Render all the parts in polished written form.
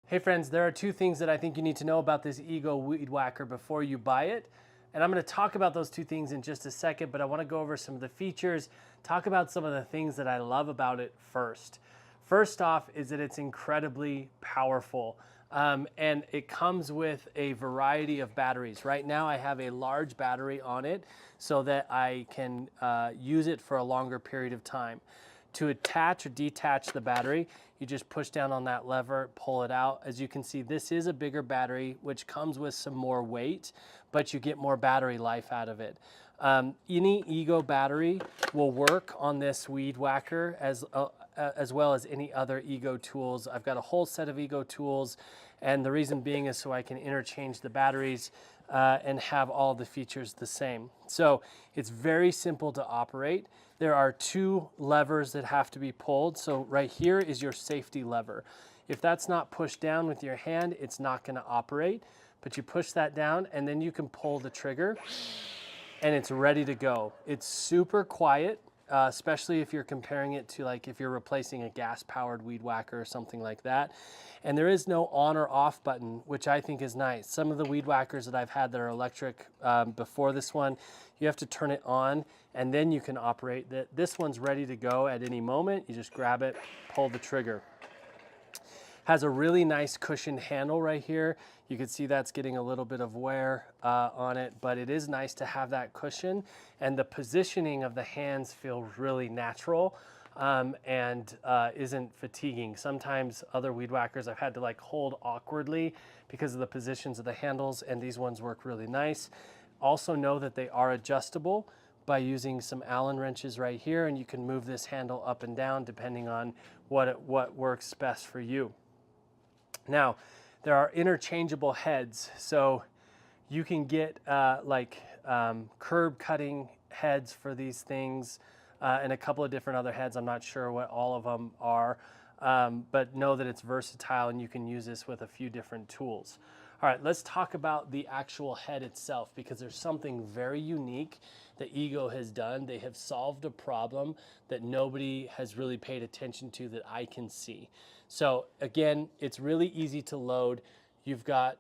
Hey friends, there are two things that I think you need to know about this Ego Weed Whacker before you buy it. And I'm going to talk about those two things in just a second, but I want to go over some of the features, talk about some of the things that I love about it first. First off is that it's incredibly powerful. And it comes with a variety of batteries. Right now I have a large battery on it so that I can use it for a longer period of time. To attach or detach the battery, you just push down on that lever, pull it out. As you can see, this is a bigger battery, which comes with some more weight, but you get more battery life out of it. Any Ego battery will work on this Weed Whacker as well as any other Ego tools. I've got a whole set of Ego tools, and the reason being is so I can interchange the batteries and have all the features the same. So it's very simple to operate. There are two levers that have to be pulled. So right here is your safety lever. If that's not pushed down with your hand, it's not going to operate. But you push that down and then you can pull the trigger and it's ready to go. It's super quiet, especially if you're comparing it to like if you're replacing a gas-powered Weed Whacker or something like that. And there is no on or off button, which I think is nice. Some of the Weed Whackers that I've had that are electric before this one, you have to turn it on and then you can operate. This one's ready to go at any moment. You just grab it, pull the trigger. Has a really nice cushioned handle right here. You can see that's getting a little bit of wear on it, but it is nice to have that cushion, and the positioning of the hands feels really natural and isn't fatiguing. Sometimes other Weed Whackers I've had to like hold awkwardly because of the positions of the handles, and these ones work really nice. Also know that they are adjustable by using some Allen wrenches right here, and you can move this handle up and down depending on what works best for you. Now, there are interchangeable heads, so you can get curb cutting heads for these things and a couple of different other heads. I'm not sure what all of them are, but know that it's versatile and you can use this with a few different tools. All right, let's talk about the actual head itself, because there's something very unique that Ego has done. They have solved a problem that nobody has really paid attention to that I can see. So again, it's really easy to load. You've got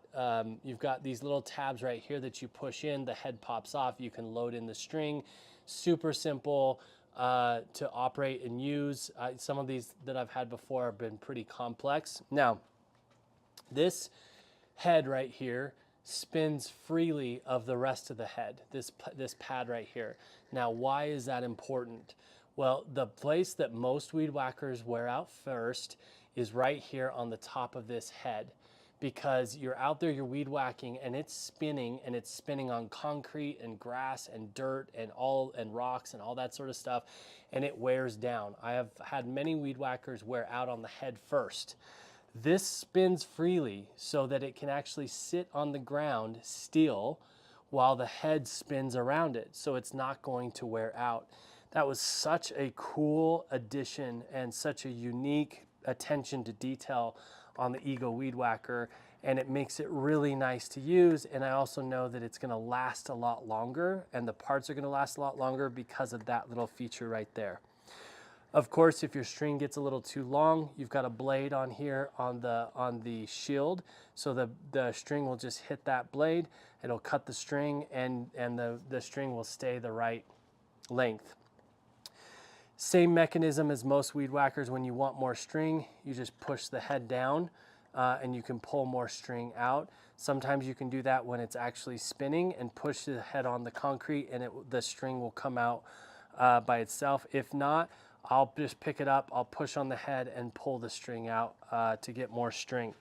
these little tabs right here that you push in, the head pops off, you can load in the string. Super simple to operate and use. Some of these that I've had before have been pretty complex. Now, this head right here spins freely of the rest of the head, this pad right here. Now, why is that important? Well, the place that most Weed Whackers wear out first is right here on the top of this head, because you're out there, you're weed whacking, and it's spinning on concrete and grass and dirt and rocks and all that sort of stuff, and it wears down. I have had many Weed Whackers wear out on the head first. This spins freely so that it can actually sit on the ground still while the head spins around it, so it's not going to wear out. That was such a cool addition and such a unique attention to detail on the Ego Weed Whacker, and it makes it really nice to use. And I also know that it's going to last a lot longer, and the parts are going to last a lot longer because of that little feature right there. Of course, if your string gets a little too long, you've got a blade on here on the shield, so the string will just hit that blade, it'll cut the string, and the string will stay the right length. Same mechanism as most Weed Whackers. When you want more string, you just push the head down and you can pull more string out. Sometimes you can do that when it's actually spinning and push the head on the concrete, and the string will come out by itself. If not, I'll just pick it up, I'll push on the head and pull the string out to get more string.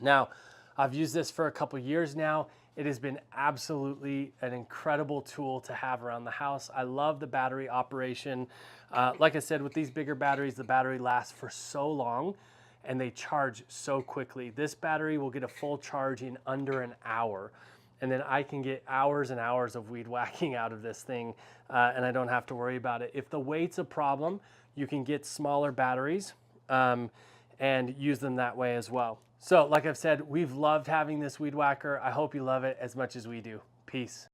Now, I've used this for a couple years now. It has been absolutely an incredible tool to have around the house. I love the battery operation. Like I said, with these bigger batteries, the battery lasts for so long and they charge so quickly. This battery will get a full charge in under an hour. And then I can get hours and hours of weed whacking out of this thing, and I don't have to worry about it. If the weight's a problem, you can get smaller batteries and use them that way as well. So like I've said, we've loved having this Weed Whacker. I hope you love it as much as we do. Peace.